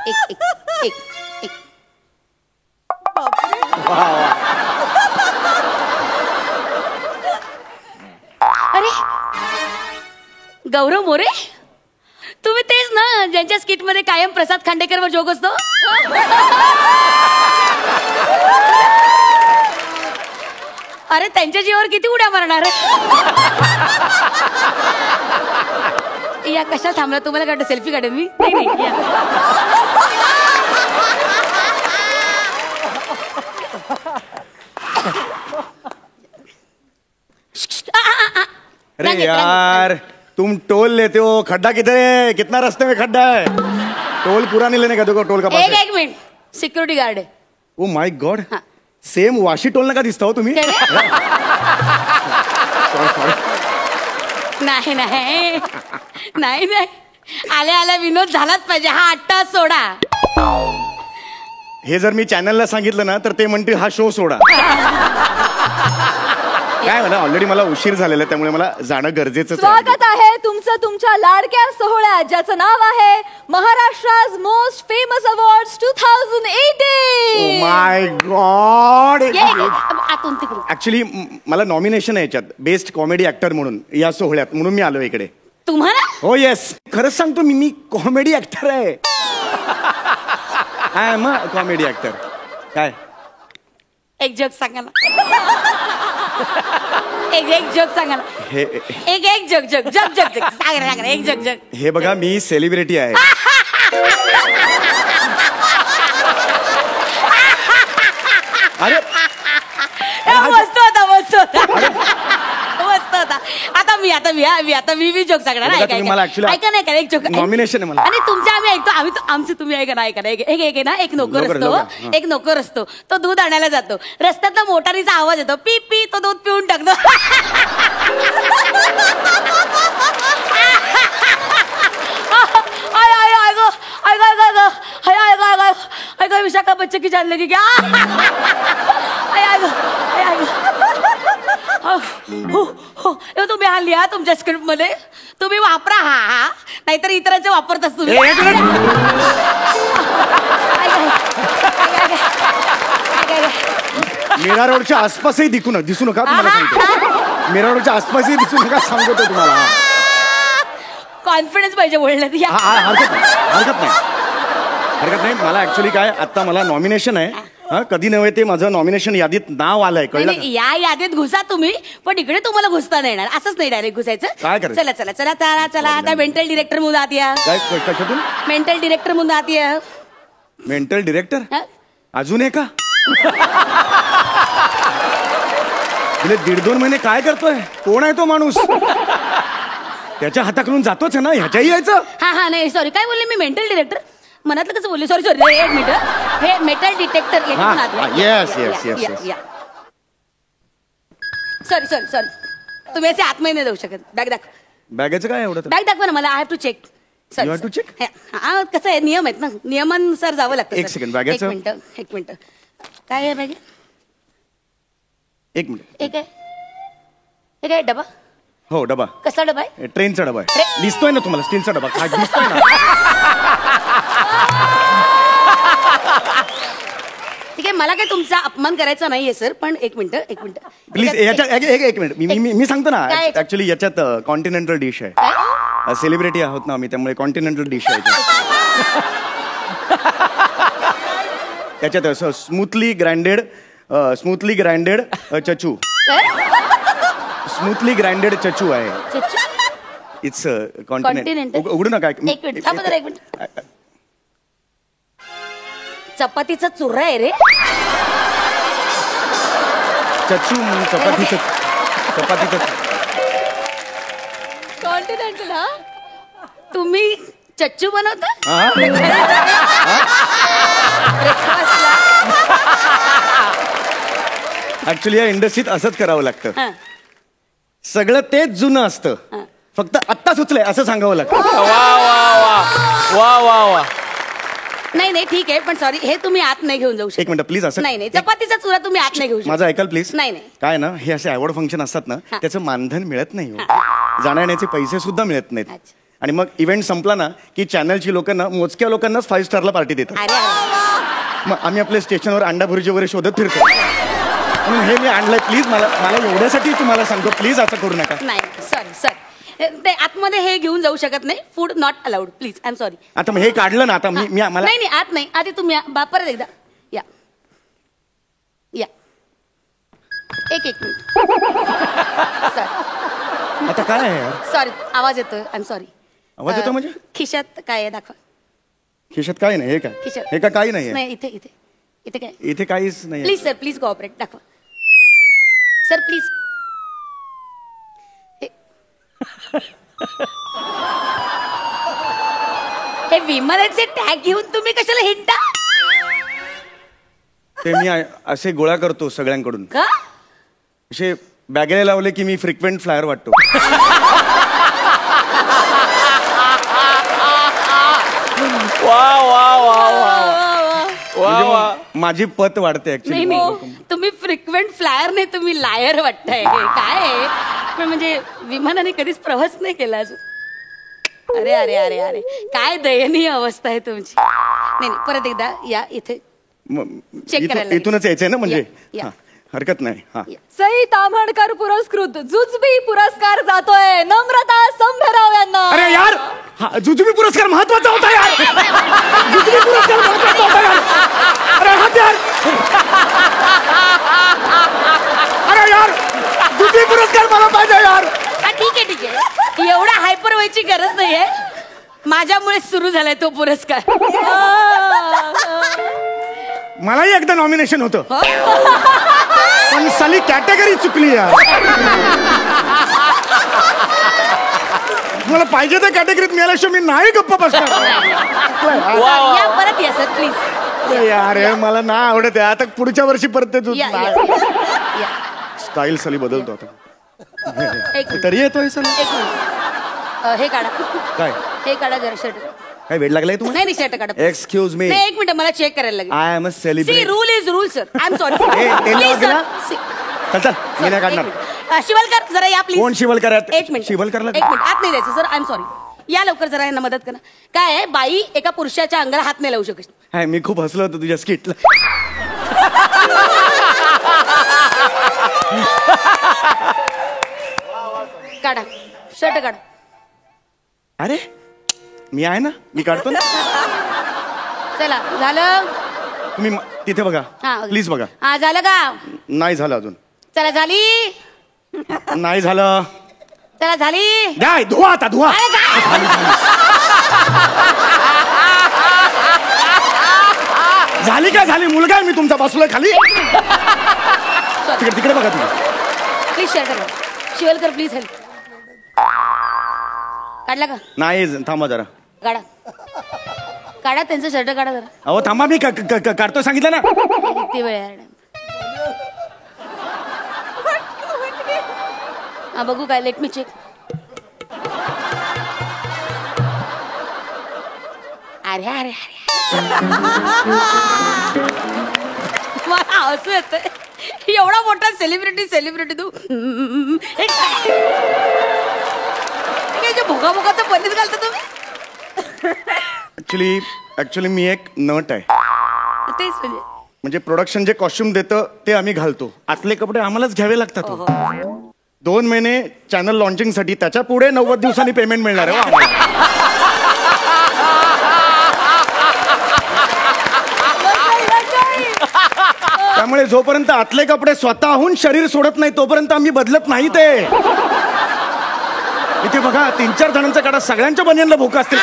एक अरे गौरव मोरे, तुम्ही तेच ना ज्यांच्या स्किट मध्ये कायम प्रसाद खांडेकरवर जोक असतो? अरे त्यांच्या जीवावर किती उड्या मारणार? या कशा थांबला? तुम्हाला काढतो सेल्फी काढेन मी? नाही नाही या. अरे यार तुम टोल लेते हो, खड्डा किधर है? कितना रास्ते में खड्डा है? टोल पूरा नहीं लेने का, देखो टोल का पास है. एक मिनिट, सिक्युरिटी गार्ड आहे. Oh my God, same Vashi toll नका दिसता हो तुम्ही. नाही नाही नाही नाही, आल्या आल्या विनोद झालाच पाहिजे. हा 8 तास सोडा. हे जर मी चॅनलला सांगितलं ना तर ते म्हणतील हा शो सोडा. काय म्हणा, ऑलरेडी मला उशीर झालेला त्यामुळे मला जाणं गरजेचं. स्वागत आहे तुमचं तुमच्या लाडक्या सोहळ्यात, ज्याचं नाव आहे महाराष्ट्राज मोस्ट फेमस अवॉर्ड्स 2018. माय गॉड, आतून तिकडून. ऍक्च्युली मला नॉमिनेशन आहे याच्यात बेस्ट कॉमेडी ऍक्टर म्हणून या सोहळ्यात, म्हणून मी आलो इकडे. तुम्हाला? हो येस, खरंच सांगतो मी कॉमेडी ऍक्टर आहे. I am a comedy actor. काय एक जोक सांगा ना. एक जोक सांगा ना. एक जोक सांगा एक जोक. हे बघा, मी सेलिब्रिटी आहे. अरे मस्त होता मस्त होता. आता मी जोक सांगणार. ऐका नाही का, एक जोक नॉमिनेशन आहे मला. आणि तुमचे आम्ही ऐकतो, आमचे तुम्ही ऐका ना. एक ना, एक नोकर असतो. तो दूध आणायला जातो. रस्त्यात मोटारीचा आवाज येतो, पी पी. तो दूध पिऊन टाकतो. विशाखा बच्चे की जान लगी क्या? तुम्ही हा लिहा तुमच्या स्क्रिप्ट मध्ये. तुम्ही वापरा हा, नाहीतर इतरांचे वापरताच तुम्ही. मीरा रोडच्या आसपासही दिसू नका तुम्हाला सांगतो. मीरा रोडच्या आसपासही दिसू नका सांगतो तुम्हाला. कॉन्फिडन्स पाहिजे बोलण्यात. हरकत नाही. मला ऍक्च्युली काय, आता मला नॉमिनेशन आहे. कधी नव्हे ते माझं नॉमिनेशन यादीत नाव आलंय, कळलं? या यादीत घुसा तुम्ही, पण इकडे तुम्हाला घुसता नाही येणार. असंच नाही डायरेक्ट घुसायचं. काय करायचं? चला आता मेंटल डिरेक्टर म्हणून आत या. काय कशातून? मेंटल डिरेक्टर म्हणून आत या. मेंटल डिरेक्टर अजून आहे का? गेले 1.5-2 महिने काय करतोय? कोण आहे तो माणूस? त्याच्या हाताकडून जातोच आहे ना, ह्याच्याही यायचं. हा नाही सॉरी, काय बोलले मी? मेंटल डिरेक्टर मनातलं कसं बोलले? सॉरी एक मिनिट. हे मेटल डिटेक्टर. सॉरी तुम्ही असे आतमध्ये नाही जाऊ शकत. बॅगेचं काय एवढं? बॅग दाखवा ना मला. I have to check. हा कसं आहे, नियम आहेत ना, नियमानुसार जावं लागतं. एक सेकंड, बॅगेचं. एक मिनिट. काय आहे बॅग? एक मिनिट. एक आहे डबा. हो डबा. कसला डबा आहे? ट्रेनचा डबा आहे. दिसतोय ना तुम्हाला स्टीलचा डबा? काय दिसतोय ना? ठीक आहे, मला काय तुमचा अपमान करायचा नाहीये सर, पण एक मिनिट प्लीज. याच्यात एक मिनिट मी सांगतो ना. ऍक्च्युली याच्यात कॉन्टिनेंटल डिश आहे. सेलिब्रिटी आहोत ना आम्ही, त्यामुळे कॉन्टिनेंटल डिश आहे त्याच्यात. असं स्मूथली ग्राइंडेड चचू. स्मूथली ग्राइंडेड चचू आहे. It's continent. उघडू नका. एक मिनिट. चपातीचा चुरा आहे रे. चचू चपातीचं कॉन्टिनेंटल. हा तुम्ही चच्चू बनवता? ऍक्च्युली या इंडस्ट्रीत असंच करावं लागतं. सगळं तेच जुनं असतं, फक्त आत्ता सुचलंय असं सांगावं लागतं. वा नाही ठीक आहे, पण सॉरी, हे तुम्ही आत नाही घेऊन जाऊ शकता. एक मिनिट प्लीज. असं नाही चपातीचा चुरा तुम्ही आत नाही घेऊ शकता. माझं ऐकाल प्लीज. नाही काय ना, हे असे अवॉर्ड फंक्शन असतात ना, त्याचं मानधन मिळत नाही. जाण्याचे पैसे सुद्धा मिळत नाहीत. आणि मग इव्हेंट संपला ना की चॅनलची लोक ना मोजक्या लोकांनाच 5 स्टारला पार्टी देतात. अरे अरे. मग आम्ही आपल्या स्टेशनवर अंडा भुर्जी वगैरे शोधत फिरतो. म्हणून हे मी आणलंय. प्लीज मला एवढ्यासाठी तुम्हाला सांगतो, प्लीज असं करू नका. नाही सॉरी ते आतमध्ये हे घेऊन जाऊ शकत नाही. Food not allowed please. I am sorry. आता मग हे काढलं ना आता मी मला नाही आत नाही. आधी तुम्ही परत एकदा या एक मिनिट. सॉरी आता काय आहे यार? सॉरी आवाज येतोय. I am sorry. आवाज येतो म्हणजे? खिशात काय आहे दाखवा. खिशात काही नाही. हे काय? खिशात हे काही नाही. नाही इथे काय? इथे काहीच नाही. Please sir please cooperate. दाखवा सर प्लीज. हे विमानाचे टॅग घेऊन तुम्ही कशाला हिंटा? ते मी असे गोळा करतो सगळ्यांकडून. का? असे बॅगेला लावले की मी फ्रिक्वेंट फ्लायर वाटतो. म्हणजे मग माझी पत वाढते ऍक्च्युली. नाही तुम्ही फ्रिक्वेंट फ्लायर नाही, तुम्ही लायर वाटताय. काय आहे? पण म्हणजे विमानाने कधीच प्रवास नाही केला अजून. अरे अरे अरे अरे काय दयनीय अवस्था आहे तुमची. नाही परत एकदा या इथे चेक करायला. इथूनच यायचंय ना म्हणजे? या. हरकत नाही. हा सई ताम्हणकर पुरस्कृत जुजबी पुरस्कार जातोय नम्रता संभेराव यांना. अरे यार जुजबी पुरस्कार महत्वाचा होता यार. जुजबी पुरस्कार महत्वाचा होता यार. अरे हात यार. अरे यार जुजबी पुरस्कार मला पाहिजे यार. ठीक आहे एवढा हायपर व्हायची गरज नाहीये. माझ्यामुळे सुरू झालाय तो पुरस्कार. मलाही एकदा नॉमिनेशन होतं पण साली कॅटेगरी चुकली यार. मला पाहिजे त्या कॅटेगरीत मिळाल्याशिवाय मी नाही गप्पा बसणार. या परत या सर प्लीज. यार हे मला नाही आवडत आहे. आता पुढच्या वर्षी परत ते स्टाईल साली बदलतो आता. तरी येतोय सर. एक मिनिट हे काढा. काय? हे काढा जरा शर्ट. काय वेळ लागलाय तुम्हाला? नाही शर्ट काढा. Excuse me. नाही एक मिनिट मला चेक करायला लागेल. I am a celebrity. Rule is rule sir. I am sorry. चल मी नाही काढणार. शिवलकर जरा या प्लीज. कोण शिवलकर? एक मिनिट शिवलकरला एक मिनिट आत नाही द्यायचं सर. I am sorry. या लवकर जरा यांना मदत करा. काय आहे बाई एका पुरुषाच्या अंगाला हात नाही लावू शकत. हाय मी खूप हसलो होतो तुझ्या स्किटला. काढा शर्ट काढा. अरे मी आहे ना, मी काढतो ना. चला झालं. तुम्ही तिथे बघा हा प्लीज बघा. हा झालं का? नाही झालं अजून. चला झाली. नाही झालं. चला झाली. नाही धुवा आता धुवा. झाली काय झाली? मुलगा आहे मी तुमचा बसलोय खाली. तिकडे तिकडे बघा तुम्ही. प्लीज शर्ट काढा. Shivalkar please help. काढला का? नाही थांबा जरा. काढा काढा त्यांचं शर्ट काढा जरा. अहो थांबा मी काढतो सांगितलं ना. किती वेळ आहे? हा बघू काय. Let me check. अरे अरे अरे मला हसू येतंय. एवढा मोठा सेलिब्रिटी तू भोगाभोगाचं पनीर घालता तुम्ही. ऍक्च्युली मी एक नट आहे. तेच म्हणजे प्रोडक्शन जे कॉस्ट्युम देतं ते आम्ही घालतो. आतले कपडे आम्हालाच घ्यावे लागतात. 2 महिने चॅनल लॉन्चिंग साठी, त्याच्या पुढे 90 दिवसांनी पेमेंट मिळणार आहे आम्हाला. त्यामुळे जोपर्यंत आतले कपडे स्वतःहून शरीर सोडत नाही तोपर्यंत आम्ही बदलत नाही. ते इथे बघा 3-4 जणांचा काढा. सगळ्यांच्या बनियांना भूक असतील.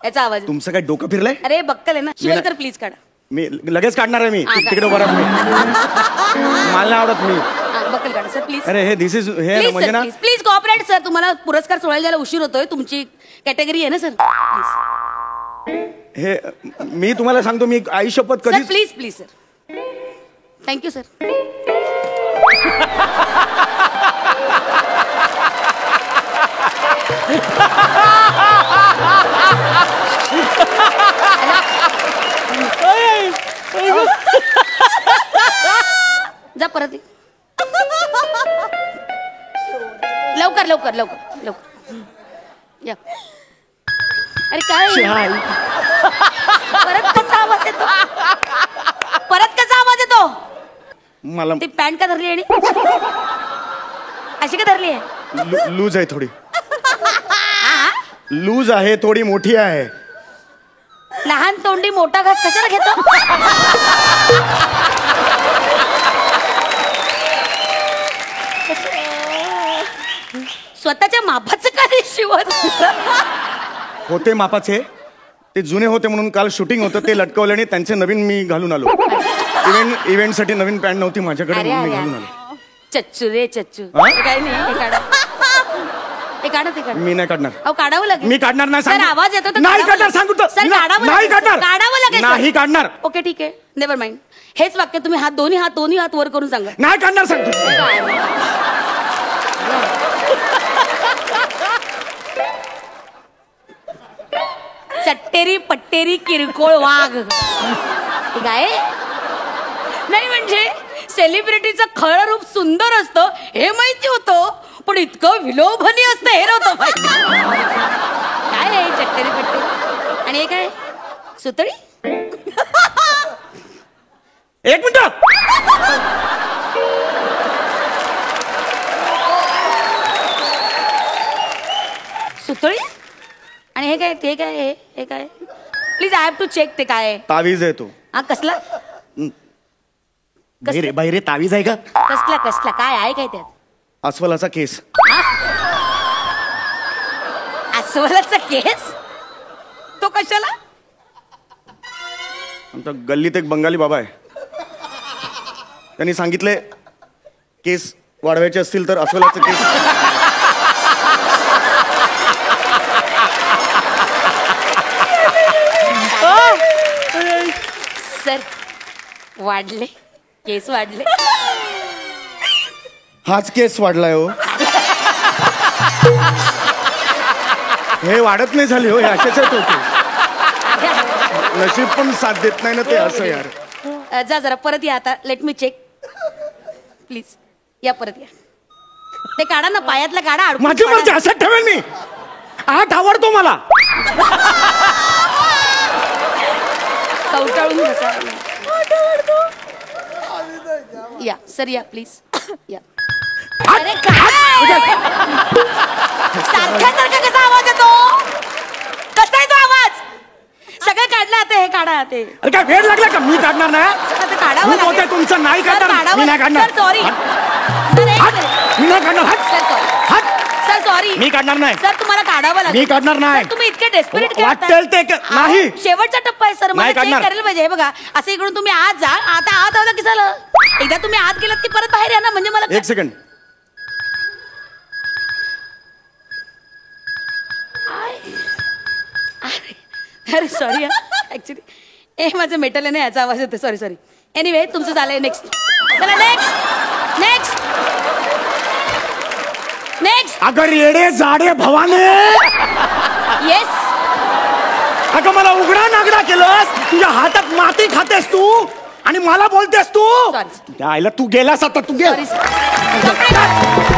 याचा आवाज. तुमचं काय डोकं फिरलंय? अरे बक्कल आहे ना. शिवलकर प्लीज काढा. मी लगेच काढणार आहे. मी तिकडे उभा राहतो. मला नाही आवडत. मी बक्कल काढा सर प्लीज. अरे हे दिस इज हे म्हणजे ना प्लीज कॉपरेट सर. तुम्हाला पुरस्कार सोडायला जायला उशीर होतोय. तुमची कॅटेगरी आहे ना सर. हे मी तुम्हाला सांगतो मी आई शपथ कधी. Please please sir. Thank you sir. जा परत. लवकर लवकर लवकर लवकर या. अरे काय परत कसा आवाज येतो परत कसा आवाज येतो मला ती पॅन्ट का धरली आणि अशी का धरली आहे लूज आहे थोडी लूज आहे थोडी मोठी आहे लहान तोंडी मोठा घास कशाला घेतो स्वतःच्या मापाचं काय शिवत होते मापाचे ते जुने होते म्हणून काल शूटिंग होतं ते लटकवले आणि त्यांचे नवीन मी घालून आलो इव्हेंटसाठी नवीन पॅन्ट नव्हती माझ्याकडे अरे म्हणून मी अरे घालून आलो चच्चू रे चच्चू हा? काय नाही हे काढा हे काढा ते काढा मी नाही काढणार अहो काढावं लागेल मी काढणार नाही सर सांगतो. आवाज येतो तर नाही काढावं काढणार लागेल. सांगू तर. सर काढावं नाही लागेल. काढणार. काढावं लागेल सर. नाही काढणार. ओके ठीक आहे नेव्हर माइंड हेच वाक्य तुम्ही दोन्ही हात वर करून सांगा नाही काढणार सांगतो चट्टेरी पट्टेरी किरकोळ वाघ हे काय नाही म्हणजे सेलिब्रिटीचं खरं रूप सुंदर असतं हे माहिती होतं पण इतकं विलोभनीय असतं हे नव्हतं माहिती काय आहे चट्टेरी पट्टेरी आणि हे काय सुतळी एक मिनिट सुतळी आणि हे काय ते काय हे काय please I have to check ते काय आहे तावीज आहे तो हा कसला बाहेर बाहेर तावीज आहे का कसला कसला काय आहे काय त्यात अस्वलाचा केस अस्वलाचा केस तो कशाला आमच्या गल्लीत एक बंगाली बाबा आहे त्यांनी सांगितले केस वाढवायचे असतील तर अस्वलाचं केस सर वाढले केस वाढले हाच केस वाढलाय हो हे वाढत नाही झाले हो हे असेच आहेत होते नशीब पण साथ देत नाही ना ते असं यार जा जरा परत या आता लेट मी चेक प्लीज या परत या ते काढा ना पायातला काढा अडकून माझी काढा. मर्जी असं ठेवेल मी आठ आवडतो मला कवटाळून बसा. या सर या प्लीज या अरे काय सारखा सारखा कसा आवाज येतो कसा आहे तो आवाज सगळं काढलं आता हे काढा ते अरे काय वेळ लागला का मी काढणार नाही सगळं ते काढावं खूप होतंय लागेल. तुमचं नाही सर, काढणार काढावं मी नाही लागेल. काढणार सर सॉरी सर एक हट. मिनिट. मी नाही काढणार हट. सर सॉरी हट. सर सॉरी मी काढणार नाही सर तुम्हाला काढावं लागेल मी काढणार नाही. सर, तुम्ही इतके डेस्परेट वाटेल ते नाही. शेवटचा टप्पा आहे सर मला नाही चेक काढणार. करायला पाहिजे हे बघा असं इकडून तुम्ही आत जा आता आत आला की झालं एकदा तुम्ही आत गेलात की परत बाहेर या ना म्हणजे मला एक सेकंड अरे सॉरी ऍक्च्युली ए माझं मेटल आहे ना याचा आवाज येतो सॉरी सॉरी एनिवे तुमचं झालंय नेक्स्ट चला नेक्स्ट नेक्स्ट नेक्स्ट अगर येडे जाडे भवाने येस अगं मला उघडा नागडा केलंस तुझ्या हातात माती खातेस तू आणि मला बोलतेस तू Sorry. आईला तू गेलास आता तू गेला सॉरी